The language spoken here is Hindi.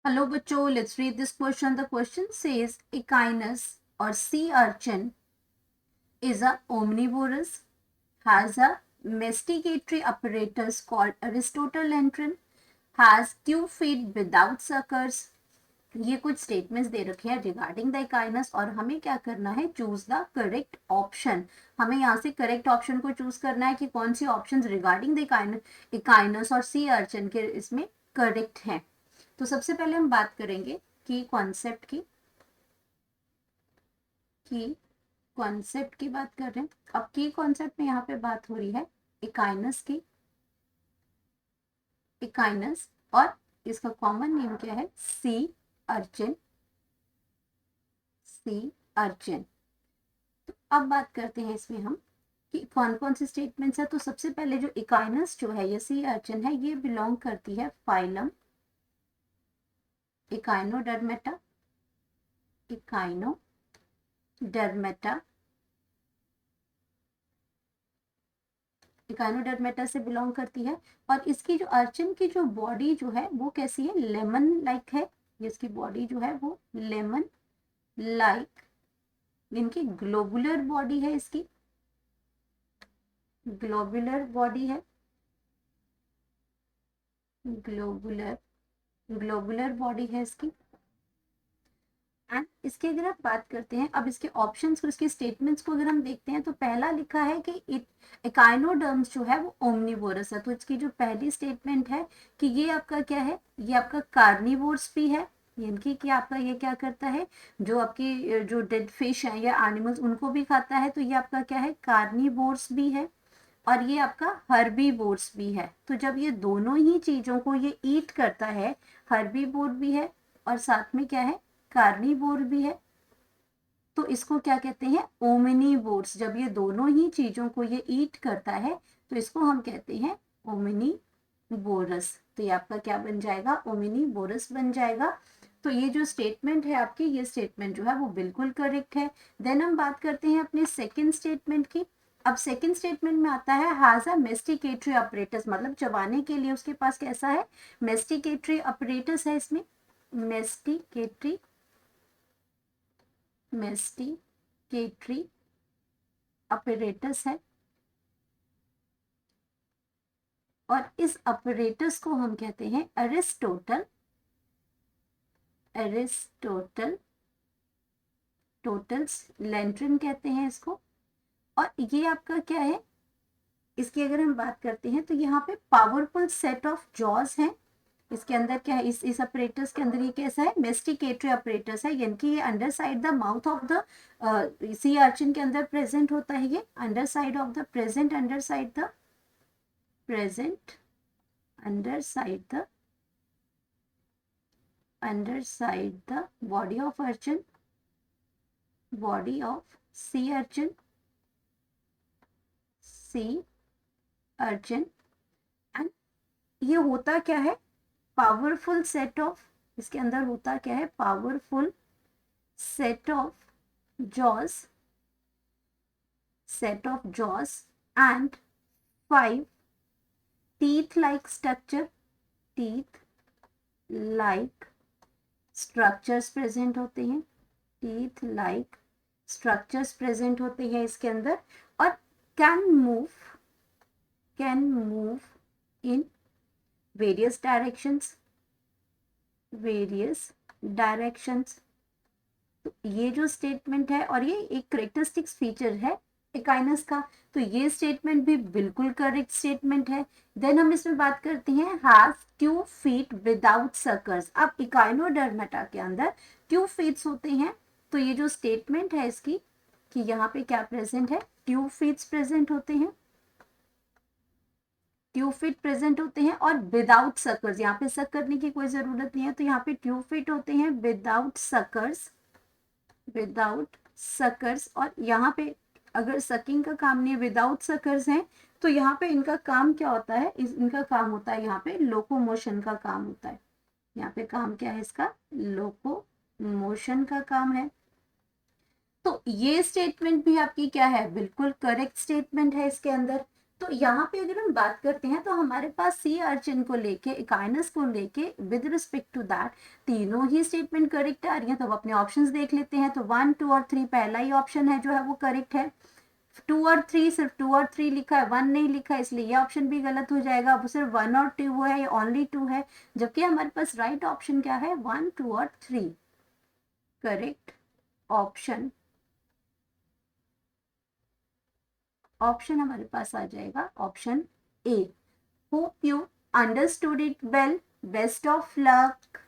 Hello, bachcho. Let's read this question. The question says, Echinus or sea urchin is a omnivorous, has a masticatory apparatus called aristotolentrin, has 2 feet without suckers. ये कुछ स्टेटमेंट्स दे रखे हैं रिगार्डिंग द इकाइनस और हमें क्या करना है, चूज द करेक्ट ऑप्शन। हमें यहाँ से करेक्ट ऑप्शन को चूज करना है कि कौन सी ऑप्शन रिगार्डिंग द इकाइनस और सी अर्चन के इसमें करेक्ट है। तो सबसे पहले हम बात करेंगे की कॉन्सेप्ट की कॉन्सेप्ट की बात कर रहे हैं। अब की कॉन्सेप्ट में यहाँ पे बात हो रही है इकाइनस की, इकाइनस और इसका कॉमन नेम क्या है, सी अर्चिन, सी अर्चिन। तो अब बात करते हैं इसमें हम कि कौन कौन से स्टेटमेंट्स है। तो सबसे पहले जो इकाइनस जो है, ये सी अर्चिन है, ये बिलोंग करती है फाइलम इकाइनोडर्मेटा, इकाइनोडर्मेटा, इकाइनोडर्मेटा से बिलोंग करती है। और इसकी जो अर्चिन की जो बॉडी जो है वो कैसी है, लेमन लाइक है। इसकी बॉडी जो है वो लेमन लाइक, इनकी ग्लोबुलर बॉडी है, इसकी ग्लोबुलर बॉडी है, ग्लोबुलर बॉडी है इसकी। एंड इसके अगर आप बात करते हैं, अब इसके ऑप्शंस को, इसके स्टेटमेंट्स को अगर हम देखते हैं तो पहला लिखा है कि इकाइनोडर्म्स जो है वो ओमनिवोरस है। तो इसकी जो पहली स्टेटमेंट है कि ये आपका क्या है, ये आपका कार्निवोर्स भी है, यानी कि आपका ये क्या करता है, जो आपकी जो डेड फिश है या एनिमल्स उनको भी खाता है। तो ये आपका क्या है, कार्निवोर्स भी है और ये आपका हर्बीवोर्स भी है। तो जब ये दोनों ही चीजों को ये ईट करता है, हर्बीवोर भी है और साथ में क्या है, कार्निवोर भी है, तो इसको क्या कहते हैं, ओमिनिवोर्स। जब ये दोनों ही चीजों को ये ईट करता है तो इसको हम कहते हैं ओमिनिवोरस। तो ये आपका क्या बन जाएगा, ओमिनिवोरस बन जाएगा। तो ये जो स्टेटमेंट है आपकी, ये स्टेटमेंट जो है वो बिल्कुल करेक्ट है। देन हम बात करते हैं अपने सेकंड स्टेटमेंट की। अब सेकंड स्टेटमेंट में आता है हैज अ मेस्टिकेटरी अपरेटस, मतलब चबाने के लिए उसके पास कैसा है, मेस्टिकेटरी अपरेटस है। इसमें मेस्टिकेटरी अपरेटस है और इस अपरेटस को हम कहते हैं टोटल्स लेंट्रिन कहते हैं इसको। और ये आपका क्या है, इसकी अगर हम बात करते हैं तो यहाँ पे पावरफुल सेट ऑफ जॉज हैं। इसके अंदर क्या है, इस अपरेटस के अंदर ये कैसा है, मेस्टिकेटरी अपरेटस है, यानी कि ये under side the mouth of the sea urchin के अंदर प्रेजेंट होता है। ये under side of the present under side the body of urchin, body of sea urchin and ये होता क्या है, पावरफुल सेट ऑफ, इसके अंदर होता क्या है, powerful set of jaws and 5 teeth like structures present होते हैं, teeth like structures present होते हैं इसके अंदर। और can move in various directions। तो ये जो स्टेटमेंट है और ये एक करेक्टरिस्टिक्स फीचर है इकाइनस का, तो ये स्टेटमेंट भी बिल्कुल करेक्ट स्टेटमेंट है। देन हम इसमें बात करते हैं हैज 2 feet विदाउट सकर्स। अब इकाइनोडर्मेटा के अंदर 2 feet होते हैं, तो ये जो स्टेटमेंट है इसकी कि यहाँ पे क्या प्रेजेंट है, 2 feet प्रेजेंट होते हैं, 2 feet प्रेजेंट होते हैं और विदाउट सकर्स। यहाँ पे सक करने की कोई जरूरत नहीं है, तो यहाँ पे 2 feet होते हैं विदाउट सकर्स। और यहाँ पे अगर सकिंग का काम नहीं, विदाउट सकर्स हैं, तो यहाँ पे इनका काम क्या होता है, इनका काम होता है यहाँ पे लोकोमोशन का काम होता है। यहाँ पे काम क्या है इसका, लोकोमोशन का काम है। तो ये स्टेटमेंट भी आपकी क्या है, बिल्कुल करेक्ट स्टेटमेंट है इसके अंदर। तो यहाँ पे अगर हम बात करते हैं तो हमारे पास सी अर्चिन को लेके, इकाइनस को लेके, विद रिस्पेक्ट टू दैट तीनों ही स्टेटमेंट करेक्ट आ रही हैं। तो अब अपने ऑप्शंस देख लेते हैं। तो 1, 2 और 3 पहला ही ऑप्शन है जो है वो करेक्ट है। 2 और 3, सिर्फ 2 और 3 लिखा है, 1 नहीं लिखा है, इसलिए ये ऑप्शन भी गलत हो जाएगा। अब सिर्फ 1 और 2 है, ये ओनली 2 है, जबकि हमारे पास राइट ऑप्शन क्या है, 1, 2 और 3। करेक्ट ऑप्शन हमारे पास आ जाएगा option A. Hope you understood it well. Best of luck.